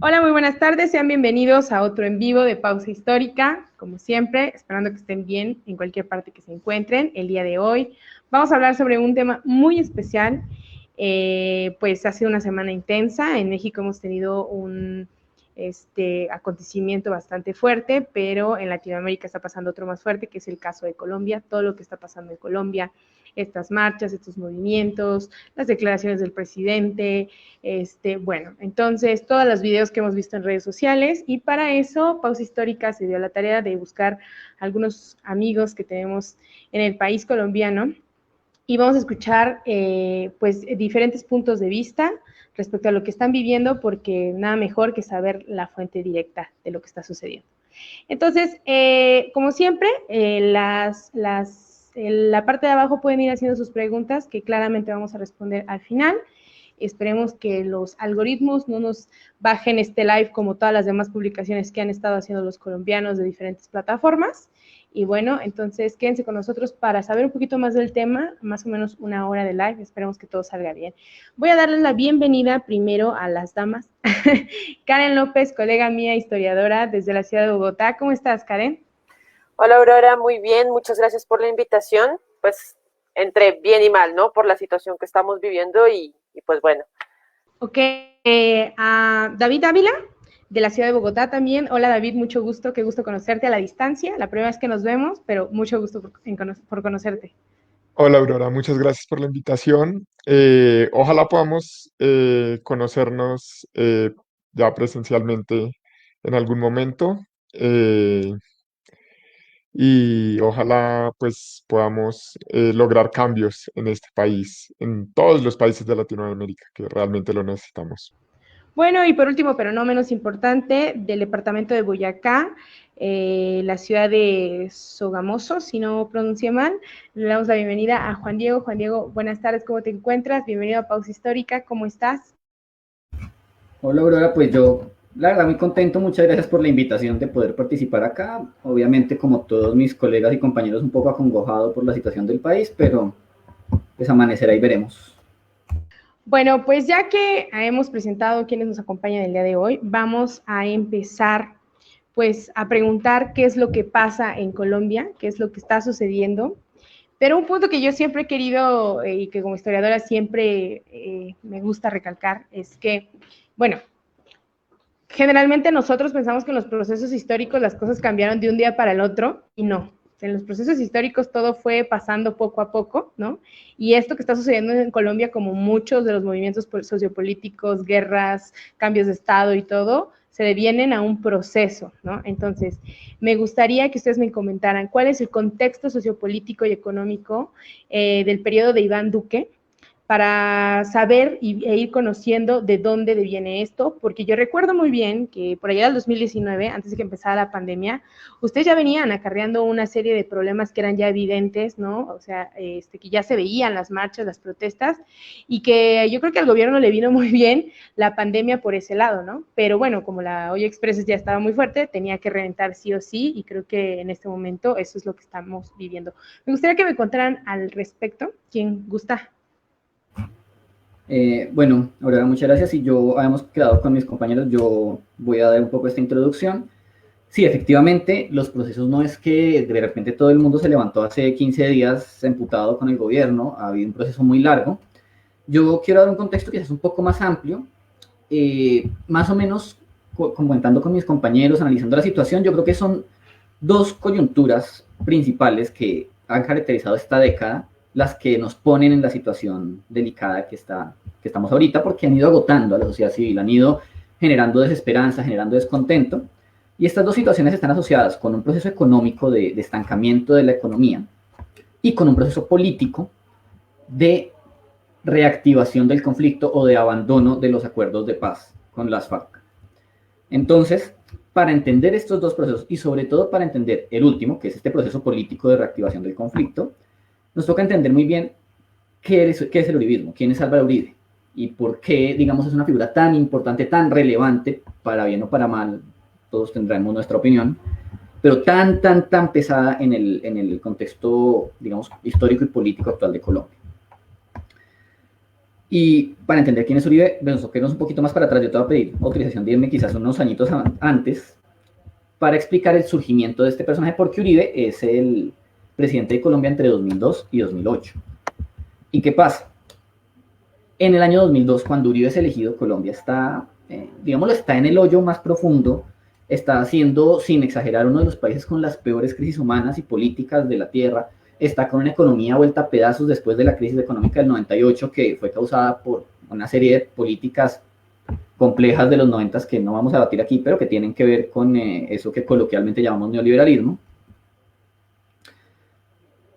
Hola, muy buenas tardes, sean bienvenidos a otro en vivo de Pausa Histórica, como siempre, esperando que estén bien en cualquier parte que se encuentren. El día de hoy vamos a hablar sobre un tema muy especial, pues ha sido una semana intensa. En México hemos tenido un acontecimiento bastante fuerte, pero en Latinoamérica está pasando otro más fuerte, que es el caso de Colombia. Todo lo que está pasando en Colombia, estas marchas, estos movimientos, las declaraciones del presidente, bueno, entonces todos los videos que hemos visto en redes sociales, y para eso Pausa Histórica se dio la tarea de buscar algunos amigos que tenemos en el país colombiano y vamos a escuchar pues diferentes puntos de vista respecto a lo que están viviendo, porque nada mejor que saber la fuente directa de lo que está sucediendo. Entonces, como siempre, la parte de abajo pueden ir haciendo sus preguntas, que claramente vamos a responder al final. Esperemos que los algoritmos no nos bajen este live como todas las demás publicaciones que han estado haciendo los colombianos de diferentes plataformas. Y bueno, entonces quédense con nosotros para saber un poquito más del tema, más o menos una hora de live. Esperemos que todo salga bien. Voy a darles la bienvenida primero a las damas. Karen López, colega mía, historiadora desde la ciudad de Bogotá. ¿Cómo estás, Karen? Hola Aurora, muy bien, muchas gracias por la invitación. Pues entre bien y mal, ¿no? Por la situación que estamos viviendo y pues bueno. Ok, a David Ávila, de la ciudad de Bogotá también. Hola David, mucho gusto, qué gusto conocerte a la distancia. La primera vez que nos vemos, pero mucho gusto por conocerte. Hola Aurora, muchas gracias por la invitación. Ojalá podamos conocernos ya presencialmente en algún momento eh, y ojalá pues podamos lograr cambios en este país, en todos los países de Latinoamérica que realmente lo necesitamos. Bueno, y por último, pero no menos importante, del departamento de Boyacá, la ciudad de Sogamoso, si no pronuncie mal, le damos la bienvenida a Juan Diego. Juan Diego, buenas tardes, ¿cómo te encuentras? Bienvenido a Pausa Histórica, ¿cómo estás? Hola Aurora, pues yo la verdad muy contento, muchas gracias por la invitación de poder participar acá. Obviamente como todos mis colegas y compañeros un poco acongojado por la situación del país, pero pues amanecerá y veremos. Bueno, pues ya que hemos presentado quienes nos acompañan el día de hoy, vamos a empezar pues a preguntar qué es lo que pasa en Colombia, qué es lo que está sucediendo. Pero un punto que yo siempre he querido y que como historiadora siempre me gusta recalcar es que, bueno, generalmente nosotros pensamos que en los procesos históricos las cosas cambiaron de un día para el otro, y no. En los procesos históricos todo fue pasando poco a poco, ¿no? Y esto que está sucediendo en Colombia, como muchos de los movimientos sociopolíticos, guerras, cambios de Estado y todo, se devienen a un proceso, ¿no? Entonces, me gustaría que ustedes me comentaran cuál es el contexto sociopolítico y económico del periodo de Iván Duque, para saber e ir conociendo de dónde viene esto, porque yo recuerdo muy bien que por allá del 2019, antes de que empezara la pandemia, ustedes ya venían acarreando una serie de problemas que eran ya evidentes, ¿no? O sea, que ya se veían las marchas, las protestas, y que yo creo que al gobierno le vino muy bien la pandemia por ese lado, ¿no? Pero bueno, como la olla express ya estaba muy fuerte, tenía que reventar sí o sí, y creo que en este momento eso es lo que estamos viviendo. Me gustaría que me contaran al respecto. ¿Quién gusta? Bueno, Aurora, muchas gracias. Y yo habíamos quedado con mis compañeros, yo voy a dar un poco esta introducción. Sí, efectivamente, los procesos no es que de repente todo el mundo se levantó hace 15 días emputado con el gobierno, ha habido un proceso muy largo. Yo quiero dar un contexto que es un poco más amplio, más o menos comentando con mis compañeros, analizando la situación. Yo creo que son dos coyunturas principales que han caracterizado esta década, las que nos ponen en la situación delicada que estamos ahorita, porque han ido agotando a la sociedad civil, han ido generando desesperanza, generando descontento. Y estas dos situaciones están asociadas con un proceso económico de estancamiento de la economía y con un proceso político de reactivación del conflicto o de abandono de los acuerdos de paz con las FARC. Entonces, para entender estos dos procesos y sobre todo para entender el último, que es este proceso político de reactivación del conflicto, nos toca entender muy bien qué es el uribismo, quién es Álvaro Uribe y por qué, digamos, es una figura tan importante, tan relevante, para bien o para mal, todos tendremos nuestra opinión, pero tan pesada en el contexto, digamos, histórico y político actual de Colombia. Y para entender quién es Uribe, bueno, queremos un poquito más para atrás. Yo te voy a pedir autorización de irme quizás unos añitos antes para explicar el surgimiento de este personaje, porque Uribe es el presidente de Colombia entre 2002 y 2008. ¿Y qué pasa? En el año 2002, cuando Uribe es elegido, Colombia está, digámoslo, está en el hoyo más profundo, está siendo, sin exagerar, uno de los países con las peores crisis humanas y políticas de la Tierra, está con una economía vuelta a pedazos después de la crisis económica del 98, que fue causada por una serie de políticas complejas de los 90 que no vamos a debatir aquí, pero que tienen que ver con eso que coloquialmente llamamos neoliberalismo.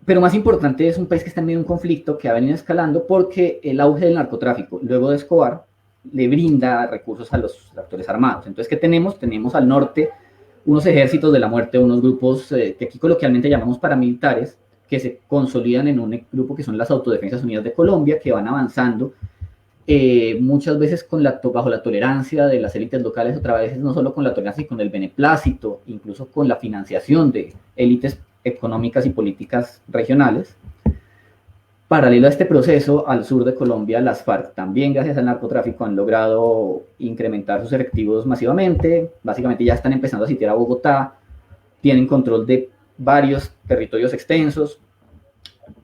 Pero más importante, es un país que está en medio de un conflicto que ha venido escalando porque el auge del narcotráfico, luego de Escobar, le brinda recursos a los actores armados. Entonces, ¿qué tenemos? Tenemos al norte unos ejércitos de la muerte, unos grupos que aquí coloquialmente llamamos paramilitares, que se consolidan en un grupo que son las Autodefensas Unidas de Colombia, que van avanzando muchas veces bajo la tolerancia de las élites locales, otras veces no solo con la tolerancia, sino con el beneplácito, incluso con la financiación de élites económicas y políticas regionales. Paralelo a este proceso, al sur de Colombia, las FARC, también gracias al narcotráfico, han logrado incrementar sus efectivos masivamente. Básicamente ya están empezando a sitiar a Bogotá, tienen control de varios territorios extensos.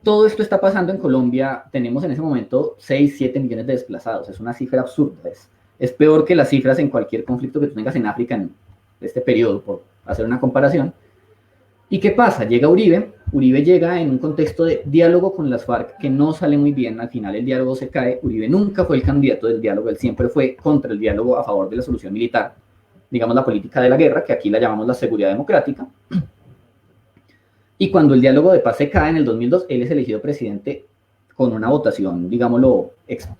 Todo esto está pasando en Colombia. Tenemos en ese momento 6, 7 millones de desplazados. Es una cifra absurda. Es peor que las cifras en cualquier conflicto que tú tengas en África en este periodo, por hacer una comparación. ¿Y qué pasa? Llega Uribe. Uribe llega en un contexto de diálogo con las FARC que no sale muy bien. Al final el diálogo se cae. Uribe nunca fue el candidato del diálogo. Él siempre fue contra el diálogo, a favor de la solución militar. Digamos, la política de la guerra, que aquí la llamamos la seguridad democrática. Y cuando el diálogo de paz se cae en el 2002, él es elegido presidente con una votación, digámoslo,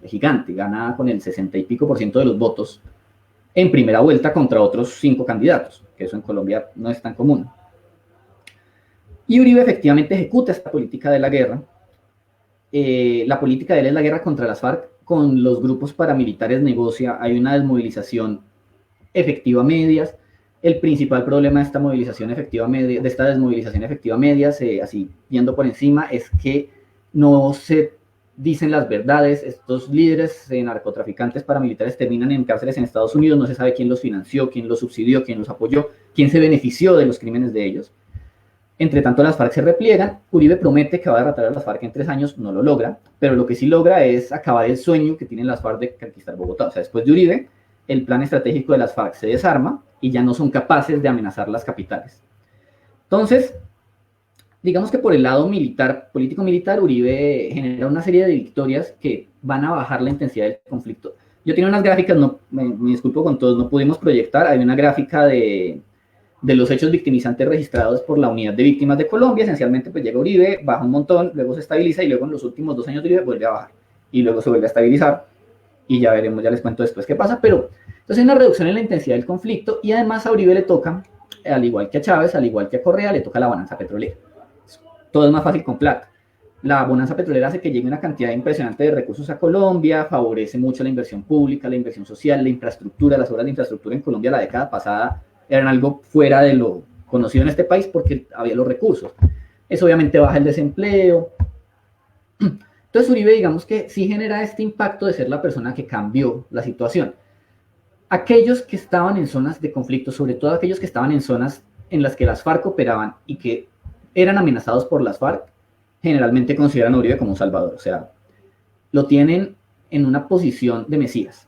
gigante. Gana con el 60 y pico % de los votos en primera vuelta contra otros 5 candidatos, que eso en Colombia no es tan común. Y Uribe efectivamente ejecuta esta política de la guerra. La política de él es la guerra contra las FARC. Con los grupos paramilitares negocia, hay una desmovilización efectiva a medias. El principal problema de esta movilización efectiva media, de esta desmovilización efectiva media, así viendo por encima, es que no se dicen las verdades. Estos líderes narcotraficantes paramilitares terminan en cárceles en Estados Unidos, no se sabe quién los financió, quién los subsidió, quién los apoyó, quién se benefició de los crímenes de ellos. Entre tanto, las FARC se repliegan. Uribe promete que va a derrotar a las FARC en 3 años, no lo logra, pero lo que sí logra es acabar el sueño que tienen las FARC de conquistar Bogotá. O sea, después de Uribe, el plan estratégico de las FARC se desarma y ya no son capaces de amenazar las capitales. Entonces, digamos que por el lado militar, político-militar, Uribe genera una serie de victorias que van a bajar la intensidad del conflicto. Yo tenía unas gráficas, me disculpo con todos, no pudimos proyectar. Hay una gráfica de los hechos victimizantes registrados por la Unidad de Víctimas de Colombia. Esencialmente, pues llega Uribe, baja un montón, luego se estabiliza y luego en los últimos 2 años de Uribe vuelve a bajar y luego se vuelve a estabilizar. Y ya veremos, ya les cuento después qué pasa, pero entonces hay una reducción en la intensidad del conflicto y además a Uribe le toca, al igual que a Chávez, al igual que a Correa, le toca la bonanza petrolera. Todo es más fácil con plata. La bonanza petrolera hace que llegue una cantidad impresionante de recursos a Colombia, favorece mucho la inversión pública, la inversión social, la infraestructura. Las obras de infraestructura en Colombia la década pasada eran algo fuera de lo conocido en este país porque había los recursos. Eso obviamente baja el desempleo. Entonces Uribe, digamos que sí genera este impacto de ser la persona que cambió la situación. Aquellos que estaban en zonas de conflicto, sobre todo aquellos que estaban en zonas en las que las FARC operaban y que eran amenazados por las FARC, generalmente consideran a Uribe como un salvador. O sea, lo tienen en una posición de mesías.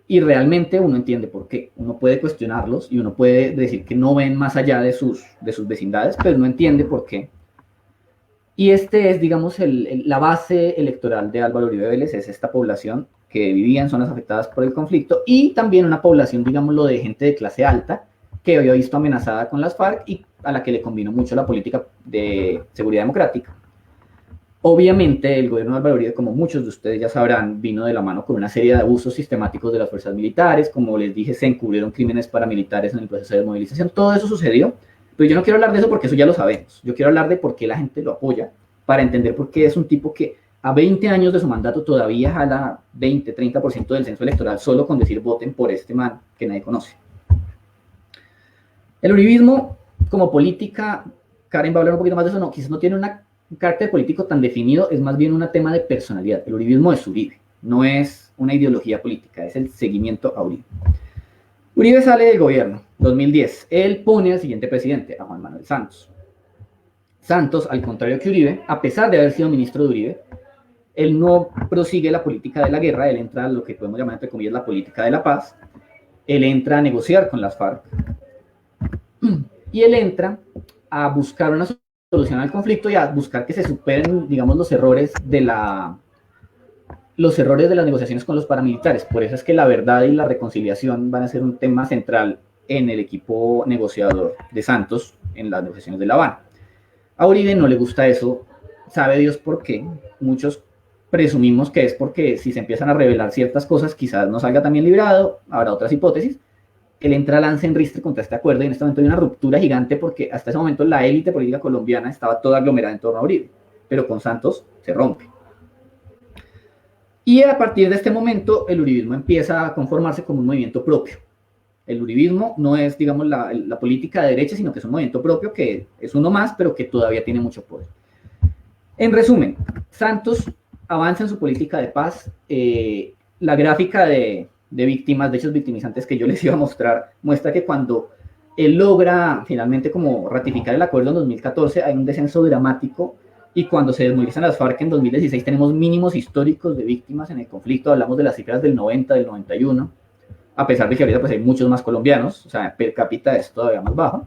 Y realmente uno entiende por qué. Uno puede cuestionarlos y uno puede decir que no ven más allá de sus vecindades, pero no entiende por qué. Y este es, digamos, la base electoral de Álvaro Uribe Vélez, es esta población que vivía en zonas afectadas por el conflicto y también una población, digámoslo, de gente de clase alta que había visto amenazada con las FARC y a la que le convino mucho la política de seguridad democrática. Obviamente, el gobierno de Álvaro Uribe, como muchos de ustedes ya sabrán, vino de la mano con una serie de abusos sistemáticos de las fuerzas militares. Como les dije, se encubrieron crímenes paramilitares en el proceso de desmovilización. Todo eso sucedió. Pero yo no quiero hablar de eso porque eso ya lo sabemos. Yo quiero hablar de por qué la gente lo apoya, para entender por qué es un tipo que a 20 años de su mandato todavía jala 20, 30% del censo electoral solo con decir voten por este man que nadie conoce. El uribismo como política, Karen va a hablar un poquito más de eso, no, quizás no tiene un carácter político tan definido, es más bien un tema de personalidad. El uribismo es Uribe. no es una ideología política, es el seguimiento a Uribe. Uribe sale del gobierno, 2010. Él pone al siguiente presidente, a Juan Manuel Santos. Santos, al contrario que Uribe, a pesar de haber sido ministro de Uribe, él no prosigue la política de la guerra, él entra a lo que podemos llamar, entre comillas, la política de la paz. Él entra a negociar con las FARC y él entra a buscar una solución al conflicto y a buscar que se superen, digamos, los errores de las negociaciones con los paramilitares. Por eso es que la verdad y la reconciliación van a ser un tema central en el equipo negociador de Santos en las negociaciones de La Habana. A Uribe no le gusta eso, sabe Dios por qué. Muchos presumimos que es porque si se empiezan a revelar ciertas cosas, quizás no salga también librado, habrá otras hipótesis. Él entra a lance en ristre contra este acuerdo y en este momento hay una ruptura gigante porque hasta ese momento la élite política colombiana estaba toda aglomerada en torno a Uribe, pero con Santos se rompe. Y a partir de este momento el uribismo empieza a conformarse como un movimiento propio. El uribismo no es, digamos, la política de derecha, sino que es un movimiento propio que es uno más, pero que todavía tiene mucho poder. En resumen, Santos avanza en su política de paz. La gráfica de víctimas, de hechos victimizantes que yo les iba a mostrar, muestra que cuando él logra finalmente como ratificar el acuerdo en 2014, hay un descenso dramático, y cuando se desmovilizan las FARC en 2016 tenemos mínimos históricos de víctimas en el conflicto. Hablamos de las cifras del 90, del 91, a pesar de que ahorita pues hay muchos más colombianos, o sea, per cápita es todavía más bajo.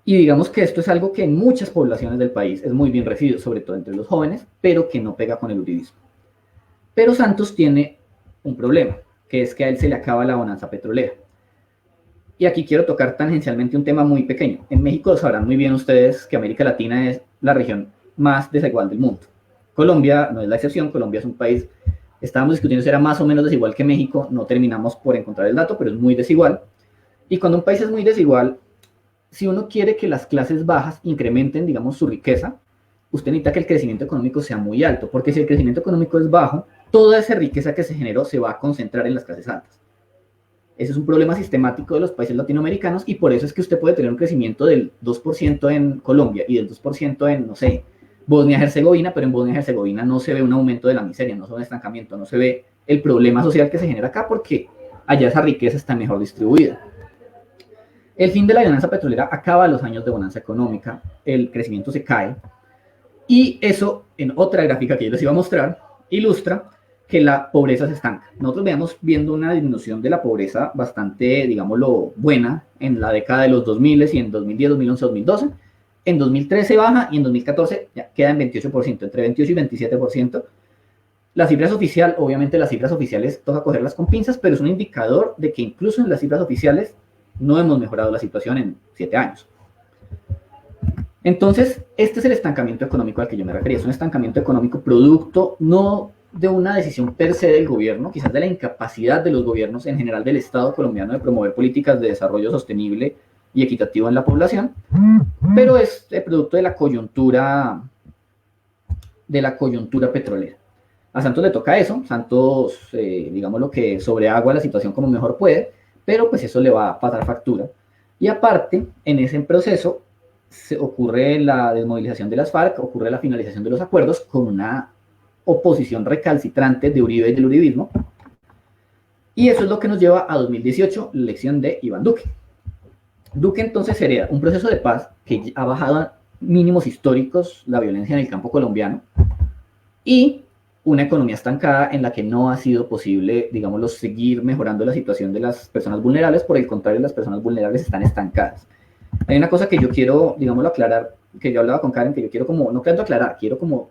Y digamos que esto es algo que en muchas poblaciones del país es muy bien recibido, sobre todo entre los jóvenes, pero que no pega con el uribismo. Pero Santos tiene un problema, que es que a él se le acaba la bonanza petrolera. Y aquí quiero tocar tangencialmente un tema muy pequeño. En México sabrán muy bien ustedes que América Latina es la región más desigual del mundo. Colombia no es la excepción. Colombia es un país, estábamos discutiendo si era más o menos desigual que México, no terminamos por encontrar el dato, pero es muy desigual. Y cuando un país es muy desigual, si uno quiere que las clases bajas incrementen, digamos, su riqueza, usted necesita que el crecimiento económico sea muy alto, porque si el crecimiento económico es bajo, toda esa riqueza que se generó se va a concentrar en las clases altas. Ese es un problema sistemático de los países latinoamericanos, y por eso es que usted puede tener un crecimiento del 2% en Colombia y del 2% en, no sé, Bosnia-Herzegovina, pero en Bosnia-Herzegovina no se ve un aumento de la miseria, no se ve un estancamiento, no se ve el problema social que se genera acá, porque allá esa riqueza está mejor distribuida. El fin de la bonanza petrolera acaba los años de bonanza económica, el crecimiento se cae, y eso, en otra gráfica que yo les iba a mostrar, ilustra que la pobreza se estanca. Nosotros veamos viendo una disminución de la pobreza bastante, digámoslo, buena en la década de los 2000 y en 2010, 2011, 2012. En 2013 baja y en 2014 ya queda en 28%, entre 28 y 27%. La cifra es oficial, obviamente las cifras oficiales toca cogerlas con pinzas, pero es un indicador de que incluso en las cifras oficiales no hemos mejorado la situación en 7 años. Entonces, este es el estancamiento económico al que yo me refería. Es un estancamiento económico producto no de una decisión per se del gobierno, quizás de la incapacidad de los gobiernos en general del Estado colombiano de promover políticas de desarrollo sostenible y equitativo en la población, pero es el producto de la coyuntura petrolera. A Santos le toca eso. Santos, digamos, lo que sobreagua la situación como mejor puede, pero pues eso le va a pasar factura. Y aparte, en ese proceso ocurre la desmovilización de las FARC, ocurre la finalización de los acuerdos con una oposición recalcitrante de Uribe y del uribismo, y eso es lo que nos lleva a 2018, la elección de Iván Duque. Duque entonces hereda un proceso de paz que ha bajado a mínimos históricos la violencia en el campo colombiano, y una economía estancada en la que no ha sido posible, digámoslo, seguir mejorando la situación de las personas vulnerables. Por el contrario, las personas vulnerables están estancadas. Hay una cosa que yo quiero, digámoslo, aclarar, que yo hablaba con Karen, que yo quiero como, no quiero aclarar, quiero como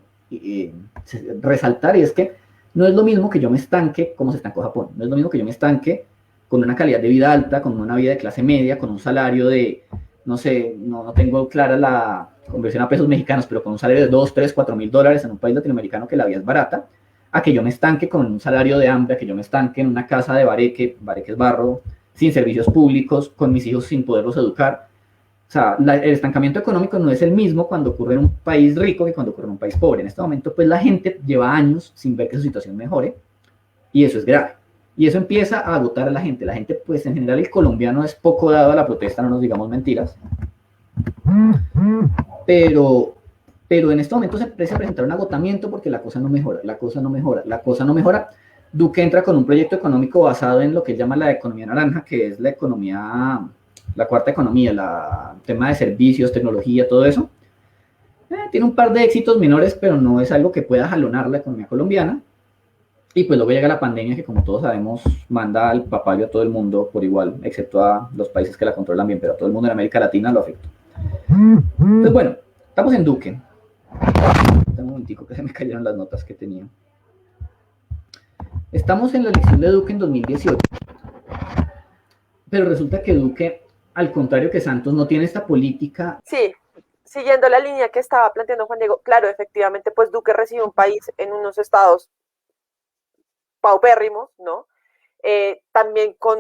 resaltar, y es que no es lo mismo que yo me estanque como se estancó Japón. No es lo mismo que yo me estanque con una calidad de vida alta, con una vida de clase media, con un salario de, no sé, no tengo clara la conversión a pesos mexicanos, pero con un salario de 2, 3, 4 mil dólares en un país latinoamericano que la vida es barata, a que yo me estanque con un salario de hambre, a que yo me estanque en una casa de bareque es barro, sin servicios públicos, con mis hijos sin poderlos educar. O sea, el estancamiento económico no es el mismo cuando ocurre en un país rico que cuando ocurre en un país pobre. En este momento, pues la gente lleva años sin ver que su situación mejore, y eso es grave. Y eso empieza a agotar a la gente. La gente, pues en general, el colombiano es poco dado a la protesta, no nos digamos mentiras. Pero pero en este momento se empieza a presentar un agotamiento porque la cosa no mejora, la cosa no mejora, la cosa no mejora. Duque entra con un proyecto económico basado en lo que él llama la economía naranja, que es la economía, la cuarta economía, el tema de servicios, tecnología, todo eso. Tiene un par de éxitos menores, pero no es algo que pueda jalonar la economía colombiana. Y pues luego llega la pandemia que, como todos sabemos, manda al papayo a todo el mundo por igual, excepto a los países que la controlan bien, pero a todo el mundo en América Latina lo afectó. Entonces, bueno, estamos en Duque. Un momentico que se me cayeron las notas que tenía. Estamos en la elección de Duque en 2018. Pero resulta que Duque, al contrario que Santos, no tiene esta política. Sí, siguiendo la línea que estaba planteando Juan Diego, claro, efectivamente, pues Duque recibe un país en unos estados paupérrimos, ¿no? También con,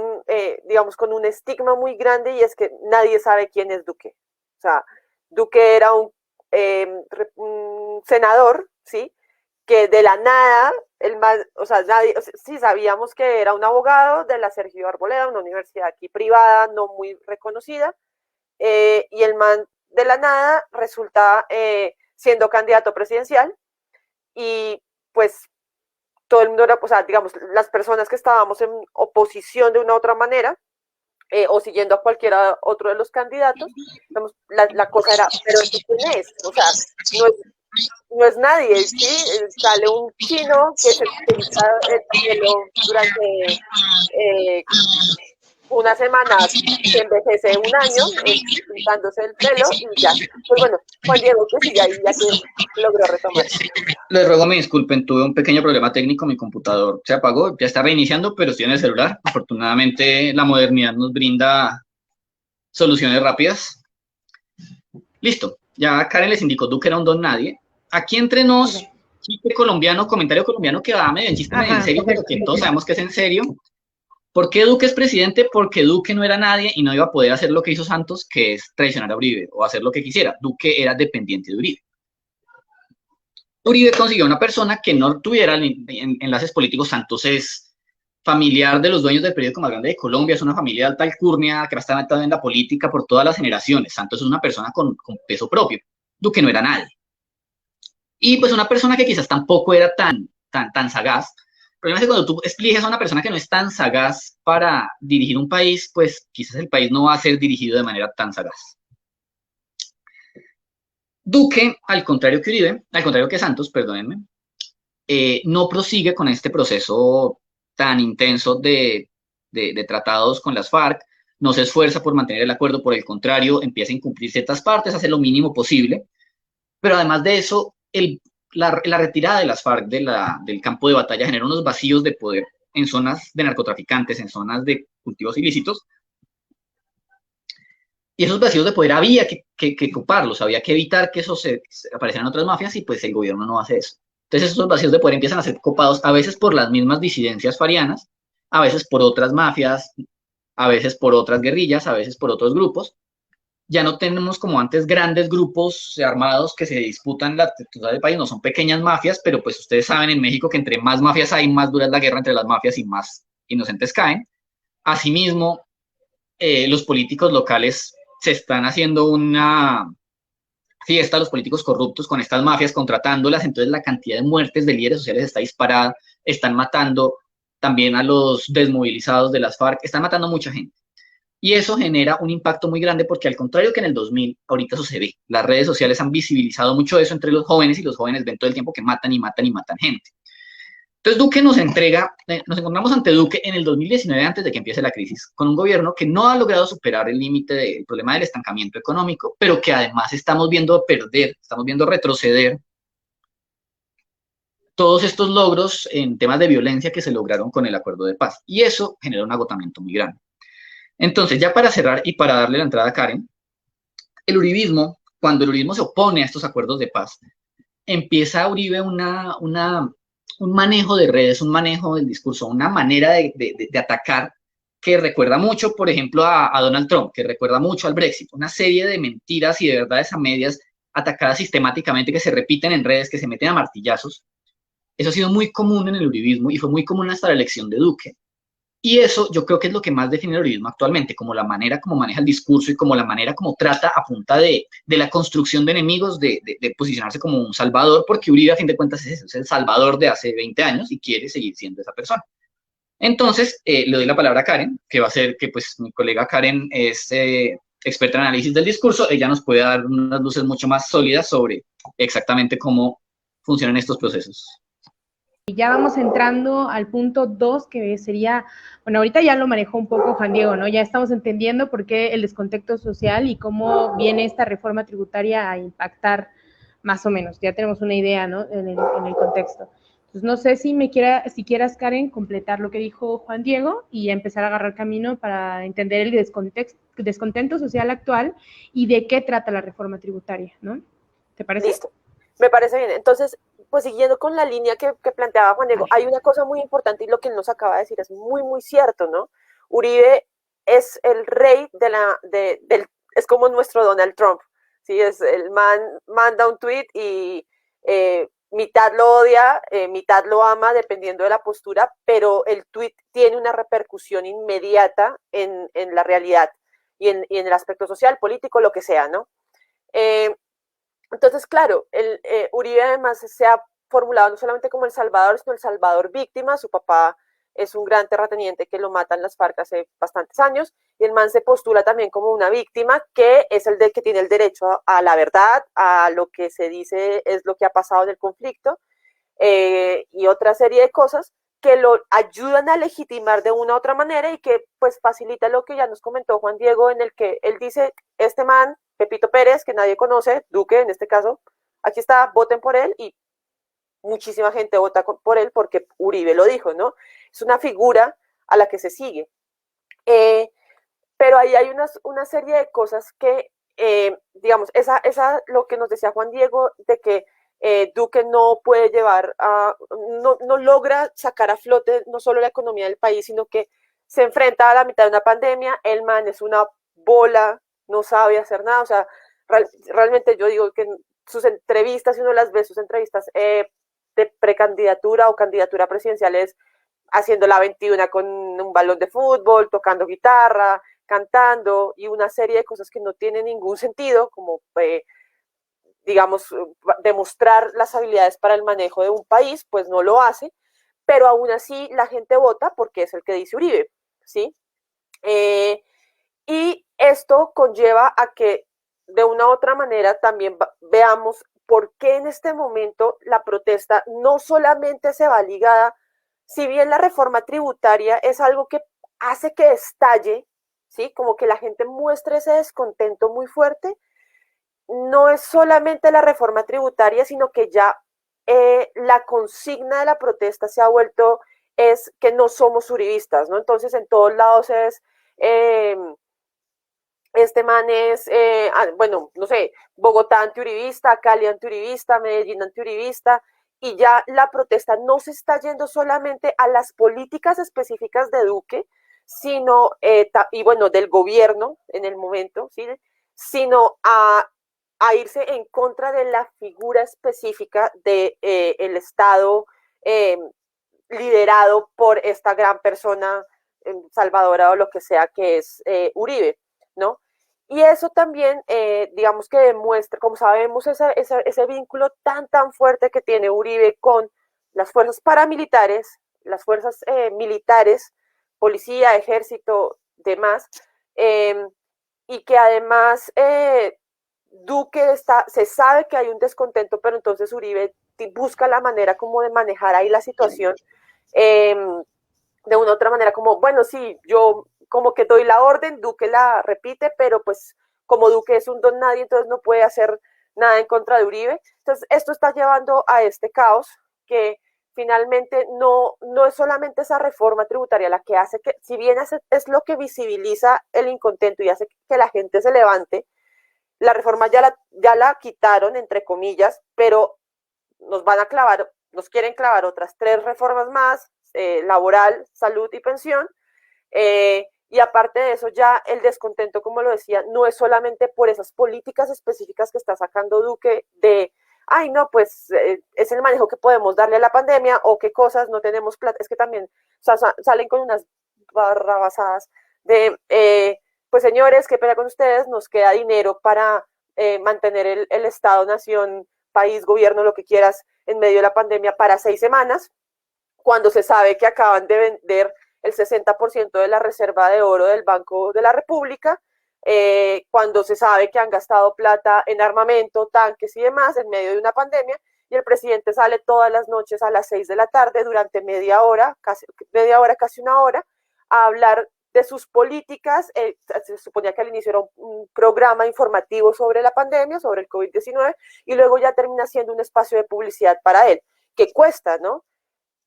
digamos, con un estigma muy grande, y es que nadie sabe quién es Duque. O sea, Duque era un senador, ¿sí? Que de la nada, o sea, nadie, o sea, sí sabíamos que era un abogado de la Sergio Arboleda, una universidad aquí privada, no muy reconocida, y el man de la nada resulta siendo candidato presidencial, y pues todo el mundo era, o sea, digamos, las personas que estábamos en oposición de una u otra manera, o siguiendo a cualquiera otro de los candidatos, digamos, la cosa era, pero ¿este quién es? O sea, no es nadie, ¿sí? Sale un chino que se pinta el pelo durante una semana, que envejece un año, pintándose el pelo, y ya. Pues bueno, Juan Diego, que sigue ahí, ya que logró retomar. Les ruego me disculpen, tuve un pequeño problema técnico, mi computador se apagó, ya está reiniciando, pero estoy en el celular. Afortunadamente la modernidad nos brinda soluciones rápidas. Listo, ya Karen les indicó, Duque era un don nadie. Aquí entre nos, chiste colombiano, comentario colombiano que va medio en chiste, medio en serio, pero que todos sabemos que es en serio. ¿Por qué Duque es presidente? Porque Duque no era nadie y no iba a poder hacer lo que hizo Santos, que es traicionar a Uribe o hacer lo que quisiera. Duque era dependiente de Uribe. Uribe consiguió una persona que no tuviera enlaces políticos. Santos es familiar de los dueños del periódico más grande de Colombia, es una familia de alta alcurnia que va a estar metida en la política por todas las generaciones. Santos es una persona con peso propio. Duque no era nadie. Y pues una persona que quizás tampoco era tan sagaz. El problema es que cuando tú eliges a una persona que no es tan sagaz para dirigir un país, pues quizás el país no va a ser dirigido de manera tan sagaz. Duque, al contrario que Uribe, al contrario que Santos, perdónenme, no prosigue con este proceso tan intenso de tratados con las FARC, no se esfuerza por mantener el acuerdo, por el contrario, empieza a incumplir ciertas partes, hace lo mínimo posible, pero además de eso, la retirada de las FARC del campo de batalla genera unos vacíos de poder en zonas de narcotraficantes, en zonas de cultivos ilícitos, y esos vacíos de poder había que ocuparlos, había que evitar que eso aparecieran otras mafias, y pues el gobierno no hace eso. Entonces esos vacíos de poder empiezan a ser copados a veces por las mismas disidencias farianas, a veces por otras mafias, a veces por otras guerrillas, a veces por otros grupos. Ya no tenemos como antes grandes grupos armados que se disputan la titular del país, no son pequeñas mafias, pero pues ustedes saben en México que entre más mafias hay, más dura es la guerra entre las mafias y más inocentes caen. Asimismo, los políticos locales se están haciendo una fiesta, los políticos corruptos con estas mafias, contratándolas, entonces la cantidad de muertes de líderes sociales está disparada, están matando también a los desmovilizados de las FARC, están matando a mucha gente. Y eso genera un impacto muy grande porque, al contrario que en el 2000, ahorita eso se ve. Las redes sociales han visibilizado mucho eso entre los jóvenes, y los jóvenes ven todo el tiempo que matan y matan y matan gente. Entonces Duque nos encontramos ante Duque en el 2019, antes de que empiece la crisis, con un gobierno que no ha logrado superar el límite del problema del estancamiento económico, pero que además estamos viendo perder, estamos viendo retroceder todos estos logros en temas de violencia que se lograron con el acuerdo de paz. Y eso genera un agotamiento muy grande. Entonces, ya para cerrar y para darle la entrada a Karen, el uribismo, cuando el uribismo se opone a estos acuerdos de paz, empieza Uribe un manejo de redes, un manejo del discurso, una manera de atacar que recuerda mucho, por ejemplo, a Donald Trump, que recuerda mucho al Brexit, una serie de mentiras y de verdades a medias atacadas sistemáticamente, que se repiten en redes, que se meten a martillazos. Eso ha sido muy común en el uribismo y fue muy común hasta la elección de Duque. Y eso yo creo que es lo que más define el uribismo actualmente, como la manera como maneja el discurso y como la manera como trata a punta de la construcción de enemigos, de posicionarse como un salvador, porque Uribe a fin de cuentas es eso, es el salvador de hace 20 años y quiere seguir siendo esa persona. Entonces, le doy la palabra a Karen, que va a ser que pues mi colega Karen es experta en análisis del discurso, ella nos puede dar unas luces mucho más sólidas sobre exactamente cómo funcionan estos procesos. Y ya vamos entrando al punto 2, que sería, bueno, ahorita ya lo manejó un poco Juan Diego, ¿no? Ya estamos entendiendo por qué el descontexto social y cómo viene esta reforma tributaria a impactar más o menos. Ya tenemos una idea, ¿no? En el contexto. Entonces, no sé si quieras, Karen, completar lo que dijo Juan Diego y empezar a agarrar camino para entender el descontento social actual y de qué trata la reforma tributaria, ¿no? ¿Te parece? Listo, me parece bien. Entonces, pues siguiendo con la línea que planteaba Juan Diego, hay una cosa muy importante y lo que él nos acaba de decir es muy, muy cierto, ¿no? Uribe es el rey es como nuestro Donald Trump, ¿sí? Es el man manda un tweet y mitad lo odia, mitad lo ama, dependiendo de la postura, pero el tweet tiene una repercusión inmediata en la realidad y en el aspecto social, político, lo que sea, ¿no? Entonces, claro, Uribe además se ha formulado no solamente como El Salvador, sino El Salvador víctima. Su papá es un gran terrateniente que lo matan las FARC hace bastantes años, y el man se postula también como una víctima, que es el que tiene el derecho a la verdad, a lo que se dice es lo que ha pasado en el conflicto, y otra serie de cosas que lo ayudan a legitimar de una u otra manera y que pues facilita lo que ya nos comentó Juan Diego, en el que él dice, este man, Pepito Pérez, que nadie conoce, Duque en este caso, aquí está, voten por él, y muchísima gente vota por él porque Uribe lo dijo, ¿no? Es una figura a la que se sigue. Pero ahí hay una serie de cosas que, digamos, lo que nos decía Juan Diego, de que Duque no puede no logra sacar a flote no solo la economía del país, sino que se enfrenta a la mitad de una pandemia, el man es una bola, no sabe hacer nada, o sea, realmente yo digo que sus entrevistas, si uno las ve, sus entrevistas de precandidatura o candidatura presidencial, es haciendo la 21 con un balón de fútbol, tocando guitarra, cantando, y una serie de cosas que no tienen ningún sentido, como digamos, demostrar las habilidades para el manejo de un país, pues no lo hace, pero aún así la gente vota porque es el que dice Uribe, ¿sí? Y esto conlleva a que de una u otra manera también veamos por qué en este momento la protesta no solamente se va ligada, si bien la reforma tributaria es algo que hace que estalle, ¿sí? Como que la gente muestre ese descontento muy fuerte, no es solamente la reforma tributaria, sino que ya la consigna de la protesta se ha vuelto, es que no somos uribistas, ¿no? Entonces en todos lados es, este man es, bueno, no sé, Bogotá antiuribista, Cali antiuribista, Medellín antiuribista, y ya la protesta no se está yendo solamente a las políticas específicas de Duque, sino, y bueno, del gobierno en el momento, ¿sí? Sino a irse en contra de la figura específica del el Estado liderado por esta gran persona salvadora o lo que sea que es Uribe, ¿no? Y eso también, digamos que demuestra, como sabemos, ese vínculo tan fuerte que tiene Uribe con las fuerzas paramilitares, las fuerzas militares, policía, ejército, demás, y que además Duque se sabe que hay un descontento, pero entonces Uribe busca la manera como de manejar ahí la situación, de una u otra manera, como, bueno, sí, yo como que doy la orden, Duque la repite, pero pues como Duque es un don nadie, entonces no puede hacer nada en contra de Uribe. Entonces esto está llevando a este caos que finalmente no es solamente esa reforma tributaria la que hace que, si bien es lo que visibiliza el incontento y hace que la gente se levante, la reforma ya la quitaron, entre comillas, pero nos quieren clavar otras 3 reformas más, laboral, salud y pensión, y aparte de eso ya el descontento, como lo decía, no es solamente por esas políticas específicas que está sacando Duque de, ay no, pues es el manejo que podemos darle a la pandemia, o qué cosas, no tenemos plata, es que también, o sea, salen con unas barrabasadas de, pues señores, qué pena con ustedes, nos queda dinero para mantener el Estado, nación, país, gobierno, lo que quieras, en medio de la pandemia para 6 semanas, cuando se sabe que acaban de vender el 60% de la reserva de oro del Banco de la República, cuando se sabe que han gastado plata en armamento, tanques y demás en medio de una pandemia, y el presidente sale todas las noches a las 6 de la tarde durante media hora, casi una hora, a hablar de sus políticas. Se suponía que al inicio era un programa informativo sobre la pandemia, sobre el COVID-19, y luego ya termina siendo un espacio de publicidad para él, que cuesta, ¿no?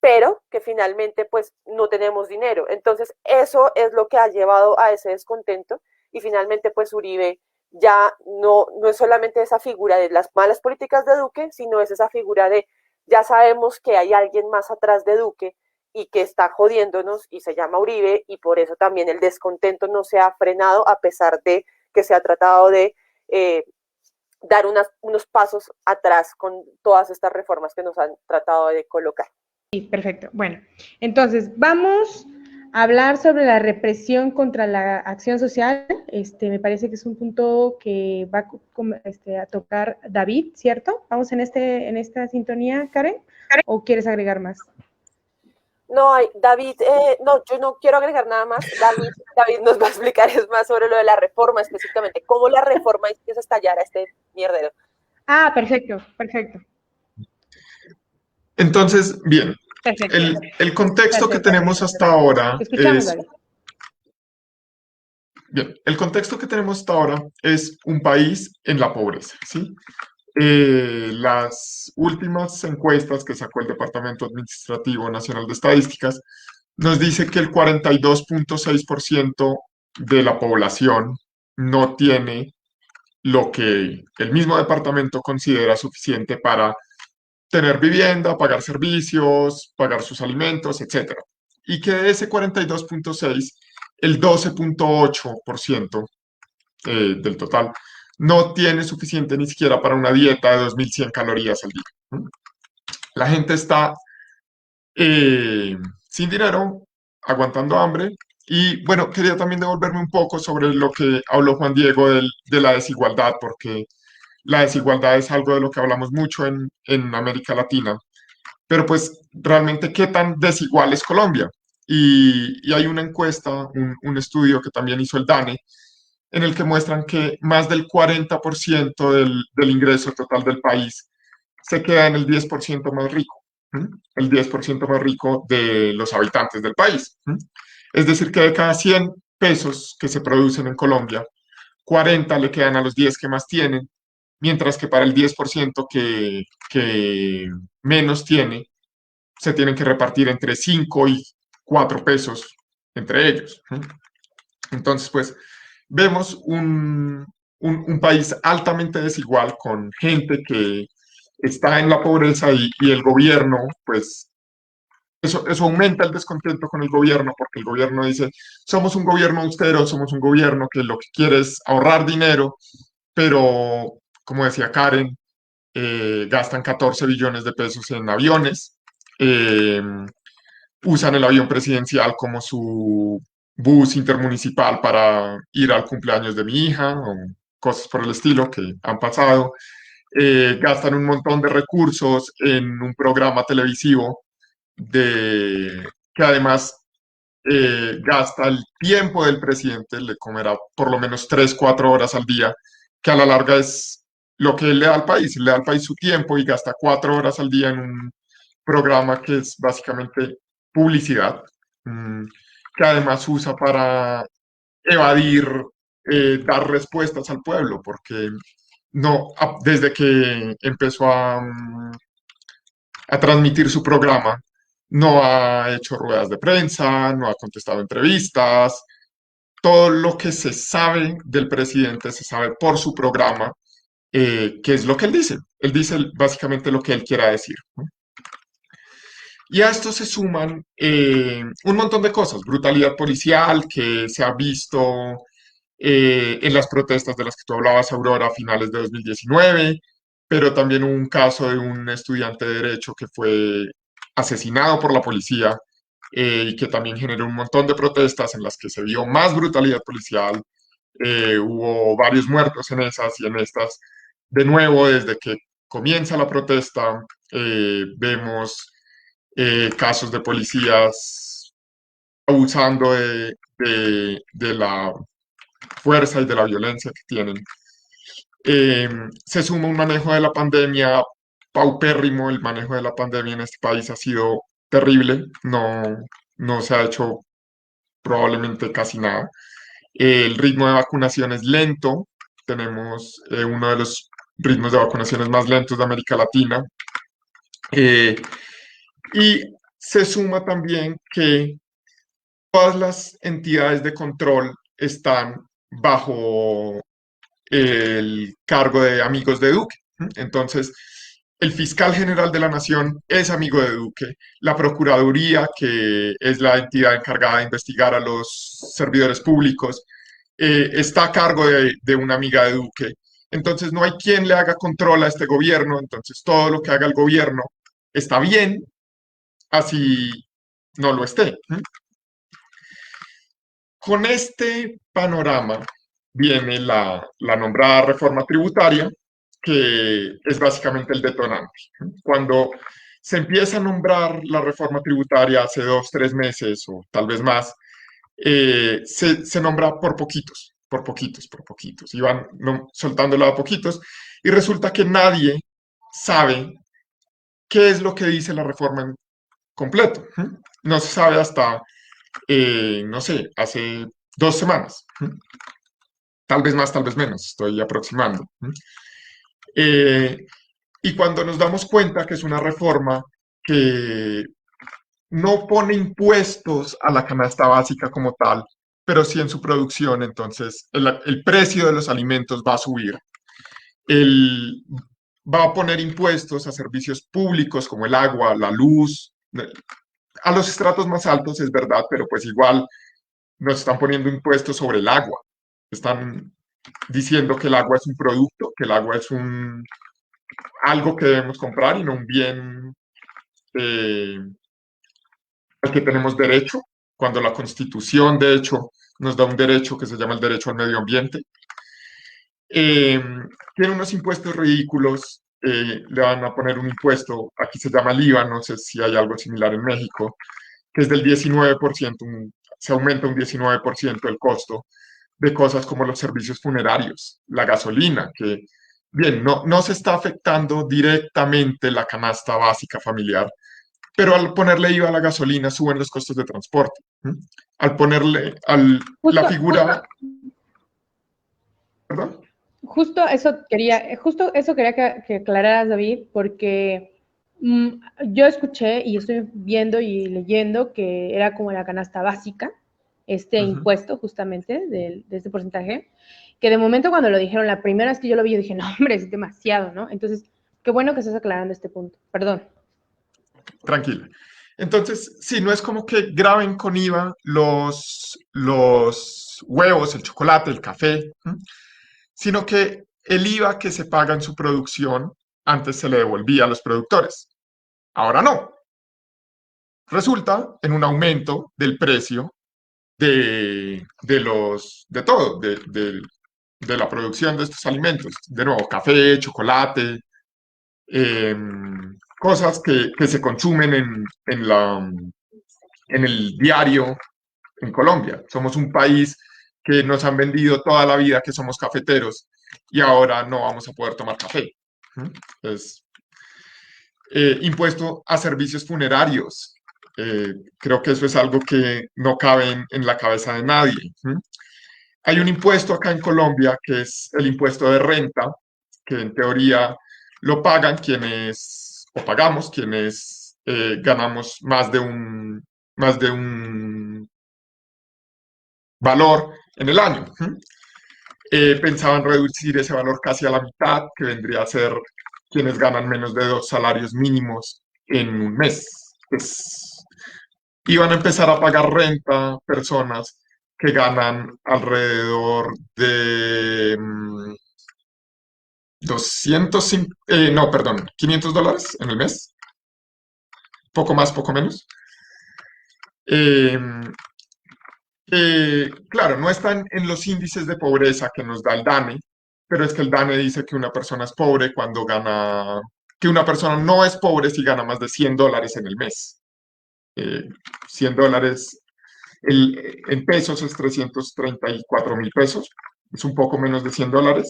Pero que finalmente pues no tenemos dinero. Entonces eso es lo que ha llevado a ese descontento, y finalmente pues Uribe ya no es solamente esa figura de las malas políticas de Duque, sino es esa figura de ya sabemos que hay alguien más atrás de Duque y que está jodiéndonos, y se llama Uribe, y por eso también el descontento no se ha frenado, a pesar de que se ha tratado de dar unos pasos atrás con todas estas reformas que nos han tratado de colocar. Sí, perfecto. Bueno, entonces vamos a hablar sobre la represión contra la acción social. Me parece que es un punto que va a tocar David, ¿cierto? ¿Vamos en esta sintonía, Karen? ¿O quieres agregar más? No, David, no, yo no quiero agregar nada más. David nos va a explicar más sobre lo de la reforma, específicamente, cómo la reforma hizo estallar a este mierdero. Ah, perfecto, perfecto. Entonces, bien, Perfecto. el contexto que tenemos hasta ahora es... Bien, el contexto que tenemos hasta ahora es un país en la pobreza, ¿sí? Las últimas encuestas que sacó el Departamento Administrativo Nacional de Estadísticas nos dice que el 42.6% de la población no tiene lo que el mismo departamento considera suficiente para tener vivienda, pagar servicios, pagar sus alimentos, etc. Y que de ese 42.6, el 12.8% del total no tiene suficiente ni siquiera para una dieta de 2.100 calorías al día. La gente está sin dinero, aguantando hambre. Y bueno, quería también devolverme un poco sobre lo que habló Juan Diego de la desigualdad, porque la desigualdad es algo de lo que hablamos mucho en América Latina. Pero pues realmente, ¿qué tan desigual es Colombia? Y hay una encuesta, un estudio que también hizo el DANE, en el que muestran que más del 40% del ingreso total del país se queda en el 10% más rico, el 10% más rico de los habitantes del país. Es decir, que de cada 100 pesos que se producen en Colombia, 40 le quedan a los 10 que más tienen, mientras que para el 10% que menos tiene, se tienen que repartir entre 5 y 4 pesos entre ellos. Entonces, pues, vemos un país altamente desigual, con gente que está en la pobreza, y el gobierno, pues, eso aumenta el descontento con el gobierno, porque el gobierno dice, somos un gobierno austero, somos un gobierno que lo que quiere es ahorrar dinero, pero, como decía Karen, gastan 14 billones de pesos en aviones, usan el avión presidencial como su bus intermunicipal para ir al cumpleaños de mi hija, o cosas por el estilo que han pasado. Gastan un montón de recursos en un programa televisivo que además gasta el tiempo del presidente, le comerá por lo menos 3, 4 horas al día, que a la larga es lo que él le da al país. Le da al país su tiempo y gasta 4 horas al día en un programa que es básicamente publicidad, que además usa para evadir, dar respuestas al pueblo, porque no, desde que empezó a transmitir su programa, no ha hecho ruedas de prensa, no ha contestado entrevistas. Todo lo que se sabe del presidente se sabe por su programa, que es lo que él dice. Él dice básicamente lo que él quiera decir, ¿no? Y a esto se suman un montón de cosas: brutalidad policial que se ha visto en las protestas de las que tú hablabas, Aurora, a finales de 2019, pero también un caso de un estudiante de Derecho que fue asesinado por la policía y que también generó un montón de protestas en las que se vio más brutalidad policial. Hubo varios muertos en esas y en estas. De nuevo, desde que comienza la protesta, vemos casos de policías abusando de la fuerza y de la violencia que tienen. Se suma un manejo de la pandemia paupérrimo. El manejo de la pandemia en este país ha sido terrible, no se ha hecho probablemente casi nada. El ritmo de vacunación es lento, tenemos uno de los ritmos de vacunaciones más lentos de América Latina. Y se suma también que todas las entidades de control están bajo el cargo de amigos de Duque. Entonces, el fiscal general de la Nación es amigo de Duque, la Procuraduría, que es la entidad encargada de investigar a los servidores públicos, está a cargo de una amiga de Duque. Entonces, no hay quien le haga control a este gobierno, entonces todo lo que haga el gobierno está bien, así no lo esté. Con este panorama viene la nombrada reforma tributaria, que es básicamente el detonante. Cuando se empieza a nombrar la reforma tributaria hace 2, 3 meses o tal vez más, se nombra por poquitos, por poquitos, por poquitos, y van soltándola a poquitos, y resulta que nadie sabe qué es lo que dice la reforma en completo. No se sabe hasta, no sé, hace 2 semanas. Tal vez más, tal vez menos, estoy aproximando. Y cuando nos damos cuenta que es una reforma que no pone impuestos a la canasta básica como tal, pero sí en su producción, entonces el precio de los alimentos va a subir. Va a poner impuestos a servicios públicos como el agua, la luz, a los estratos más altos, es verdad, pero pues igual nos están poniendo impuestos sobre el agua. Están diciendo que el agua es un producto, que el agua es algo que debemos comprar y no un bien al que tenemos derecho, cuando la Constitución, de hecho, nos da un derecho que se llama el derecho al medio ambiente. Tiene unos impuestos ridículos, le van a poner un impuesto, aquí se llama el IVA, no sé si hay algo similar en México, que es del 19%, se aumenta un 19% el costo de cosas como los servicios funerarios, la gasolina, que bien, no se está afectando directamente la canasta básica familiar, pero al ponerle IVA a la gasolina suben los costos de transporte. Al ponerle la figura... ¿Perdón? Justo eso quería que aclararas, David, porque yo escuché y estoy viendo y leyendo que era como la canasta básica, impuesto justamente de este porcentaje, que de momento cuando lo dijeron, la primera vez que yo lo vi, yo dije, no, hombre, es demasiado, ¿no? Entonces, qué bueno que estás aclarando este punto. Perdón. Tranquila. Entonces, sí, no es como que graben con IVA los huevos, el chocolate, el café, sino que el IVA que se paga en su producción antes se le devolvía a los productores. Ahora no. Resulta en un aumento del precio de todo, de la producción de estos alimentos. De nuevo, café, chocolate, cosas que se consumen en el diario en Colombia. Somos un país que nos han vendido toda la vida que somos cafeteros y ahora no vamos a poder tomar café. Es impuesto a servicios funerarios. Creo que eso es algo que no cabe en la cabeza de nadie. Hay un impuesto acá en Colombia que es el impuesto de renta, que en teoría lo pagan quienes, o pagamos quienes ganamos más de un valor en el año. Pensaban reducir ese valor casi a la mitad, que vendría a ser quienes ganan menos de 2 salarios mínimos en un mes. Pues, iban a empezar a pagar renta personas que ganan alrededor de 500 dólares en el mes. Poco más, poco menos. eh, claro, no están en los índices de pobreza que nos da el DANE, pero es que el DANE dice que una persona es pobre cuando gana, que una persona no es pobre si gana más de $100 en el mes. Eh, $100 en pesos es 334.000 pesos, es un poco menos de $100,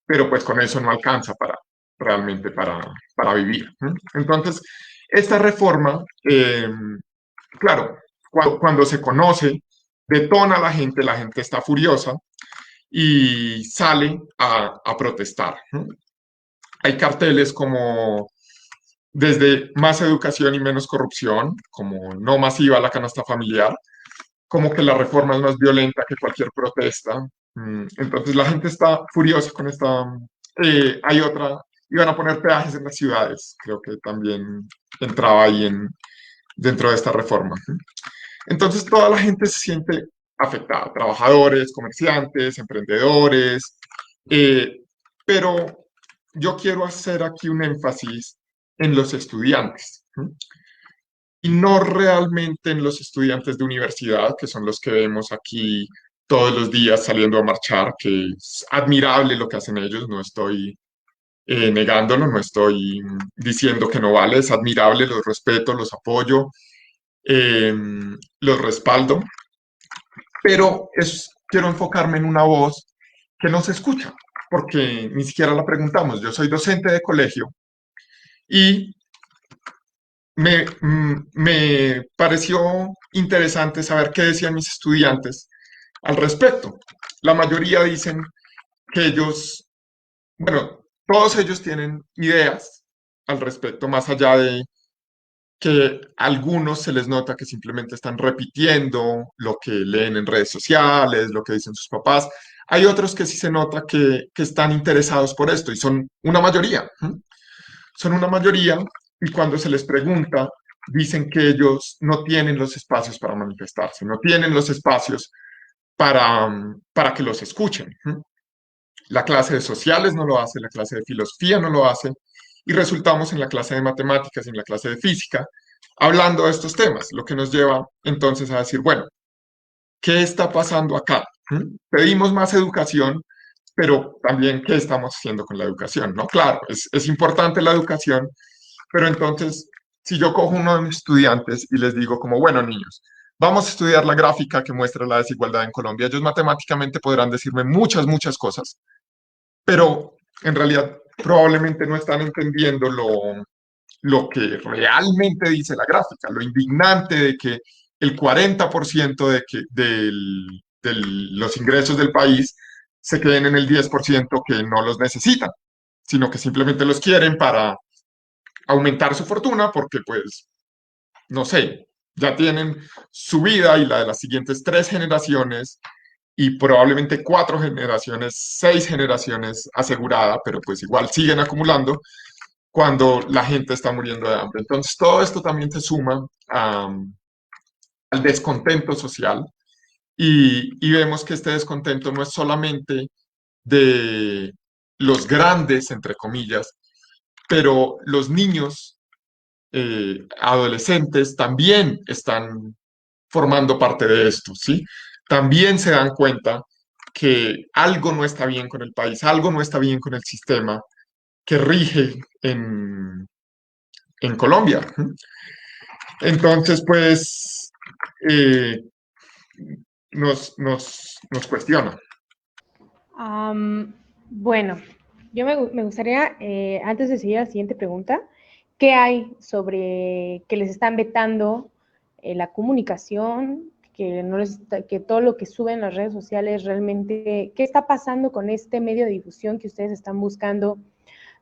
pero pues con eso no alcanza realmente para vivir. Entonces, esta reforma, claro, cuando se conoce, detona a la gente está furiosa y sale a protestar. Hay carteles como desde más educación y menos corrupción, como no masiva la canasta familiar, como que la reforma es más violenta que cualquier protesta. Entonces la gente está furiosa con esta. Hay otra, iban a poner peajes en las ciudades, creo que también entraba ahí dentro de esta reforma. Entonces toda la gente se siente afectada, trabajadores, comerciantes, emprendedores, eh, pero yo quiero hacer aquí un énfasis en los estudiantes. Y no realmente en los estudiantes de universidad, que son los que vemos aquí todos los días saliendo a marchar, que es admirable lo que hacen ellos, no estoy negándolo, no estoy diciendo que no vale, es admirable, los respeto, los apoyo, eh, los respaldo, pero quiero enfocarme en una voz que no se escucha, porque ni siquiera la preguntamos. Yo soy docente de colegio y me pareció interesante saber qué decían mis estudiantes al respecto. La mayoría dicen que ellos, bueno, todos ellos tienen ideas al respecto, más allá de que a algunos se les nota que simplemente están repitiendo lo que leen en redes sociales, lo que dicen sus papás. Hay otros que sí se nota que están interesados por esto y son una mayoría. Son una mayoría y cuando se les pregunta, dicen que ellos no tienen los espacios para manifestarse, no tienen los espacios para que los escuchen. La clase de sociales no lo hace, la clase de filosofía no lo hace, y resultamos en la clase de matemáticas y en la clase de física hablando de estos temas, lo que nos lleva entonces a decir, bueno, ¿qué está pasando acá? Pedimos más educación, pero también, ¿qué estamos haciendo con la educación? ¿No? Claro, es importante la educación, pero entonces, si yo cojo uno de mis estudiantes y les digo como, bueno, niños, vamos a estudiar la gráfica que muestra la desigualdad en Colombia, ellos matemáticamente podrán decirme muchas, muchas cosas, pero en realidad probablemente no están entendiendo lo que realmente dice la gráfica, lo indignante de que el 40% de los ingresos del país se queden en el 10% que no los necesitan, sino que simplemente los quieren para aumentar su fortuna porque, pues, no sé, ya tienen su vida y la de las siguientes 3 generaciones y probablemente 4 generaciones, 6 generaciones asegurada, pero pues igual siguen acumulando cuando la gente está muriendo de hambre. Entonces, todo esto también se suma al descontento social y vemos que este descontento no es solamente de los grandes, entre comillas, pero los niños, adolescentes también están formando parte de esto, ¿sí? También se dan cuenta que algo no está bien con el país, algo no está bien con el sistema que rige en Colombia. Entonces, pues, eh, nos cuestiona. Bueno, yo me gustaría, antes de seguir a la siguiente pregunta, ¿qué hay sobre que les están vetando la comunicación, que todo lo que suben en las redes sociales realmente, qué está pasando con este medio de difusión que ustedes están buscando,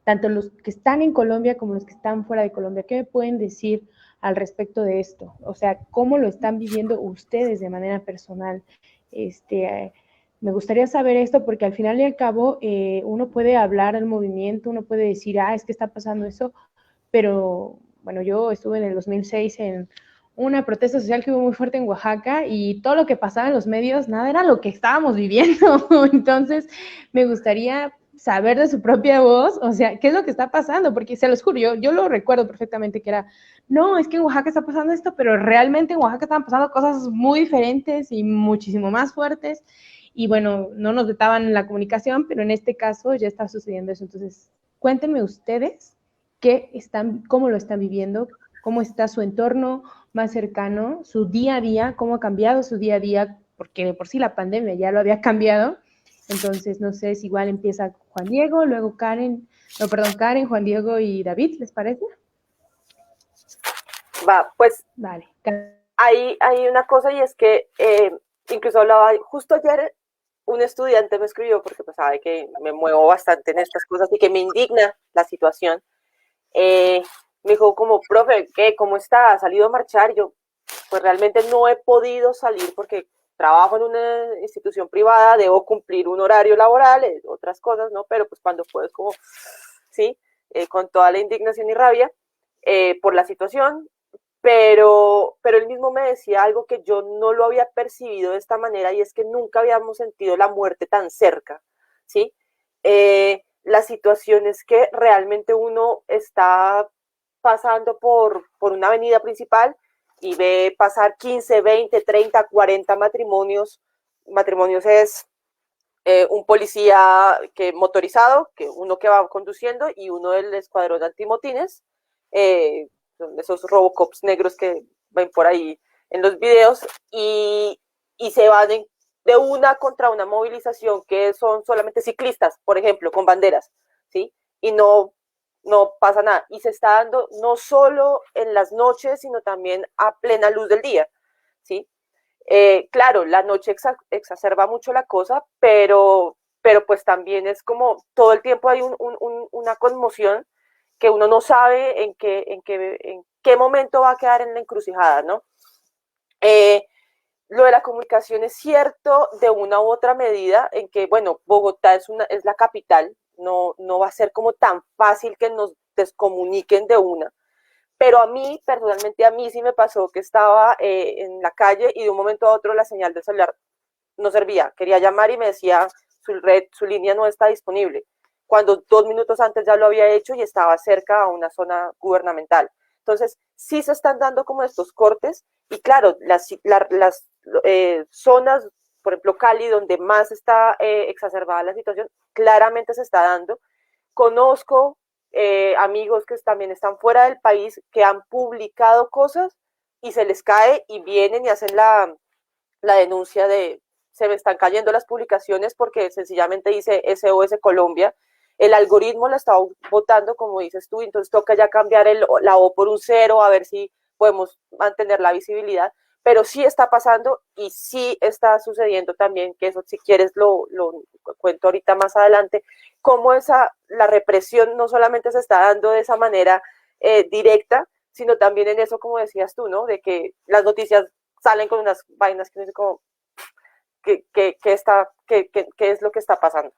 tanto los que están en Colombia como los que están fuera de Colombia? ¿Qué me pueden decir al respecto de esto? O sea, ¿cómo lo están viviendo ustedes de manera personal? Me gustaría saber esto porque al final y al cabo uno puede hablar del movimiento, uno puede decir, es que está pasando eso, pero bueno, yo estuve en el 2006 en una protesta social que hubo muy fuerte en Oaxaca y todo lo que pasaba en los medios, nada era lo que estábamos viviendo. Entonces, me gustaría saber de su propia voz, o sea, qué es lo que está pasando, porque se los juro, yo lo recuerdo perfectamente que era, no, es que en Oaxaca está pasando esto, pero realmente en Oaxaca estaban pasando cosas muy diferentes y muchísimo más fuertes, y bueno, no nos vetaban la comunicación, pero en este caso ya está sucediendo eso. Entonces, cuéntenme ustedes cómo lo están viviendo, cómo está su entorno más cercano, su día a día, cómo ha cambiado su día a día, porque de por sí la pandemia ya lo había cambiado. Entonces, no sé si igual empieza Juan Diego, luego Karen, no, perdón, Karen, Juan Diego y David, ¿les parece? Va, pues Vale. hay una cosa, y es que incluso hablaba, justo ayer un estudiante me escribió, porque pues sabe que me muevo bastante en estas cosas y que me indigna la situación. Me dijo como, profe, ¿qué? ¿Cómo está? ¿Ha salido a marchar? Y yo, pues realmente no he podido salir porque trabajo en una institución privada, debo cumplir un horario laboral, otras cosas, ¿no? Pero pues cuando puedo es como, sí, con toda la indignación y rabia por la situación, pero él mismo me decía algo que yo no lo había percibido de esta manera, y es que nunca habíamos sentido la muerte tan cerca, ¿sí? La situación es que realmente uno está pasando por una avenida principal y ve pasar 15, 20, 30, 40 matrimonios. Matrimonios es un policía motorizado, uno que va conduciendo, y uno del escuadrón de antimotines, esos Robocops negros que ven por ahí en los videos, y se van de una contra una movilización que son solamente ciclistas, por ejemplo, con banderas, ¿sí? Y no pasa nada. Y se está dando no solo en las noches, sino también a plena luz del día, ¿sí? Claro, la noche exacerba mucho la cosa, pero pues también es como todo el tiempo hay una conmoción que uno no sabe en qué momento va a quedar en la encrucijada, ¿no? Lo de la comunicación es cierto de una u otra medida, en que, bueno, Bogotá es la capital, no va a ser como tan fácil que nos descomuniquen de una. Pero a mí, personalmente, a mí sí me pasó que estaba en la calle y de un momento a otro la señal del celular no servía. Quería llamar y me decía, su línea no está disponible, cuando 2 minutos antes ya lo había hecho y estaba cerca a una zona gubernamental. Entonces, sí se están dando como estos cortes, y claro, las zonas, por ejemplo, Cali, donde más está exacerbada la situación, claramente se está dando. Conozco amigos que también están fuera del país, que han publicado cosas y se les cae y vienen y hacen la denuncia de se me están cayendo las publicaciones porque sencillamente dice SOS Colombia. El algoritmo la está votando, como dices tú, entonces toca ya cambiar la O por un 0, a ver si podemos mantener la visibilidad. Pero sí está pasando y sí está sucediendo también, que eso si quieres lo cuento ahorita más adelante, cómo la represión no solamente se está dando de esa manera directa, sino también en eso, como decías tú, ¿no? De que las noticias salen con unas vainas que no sé cómo, qué es lo que está pasando.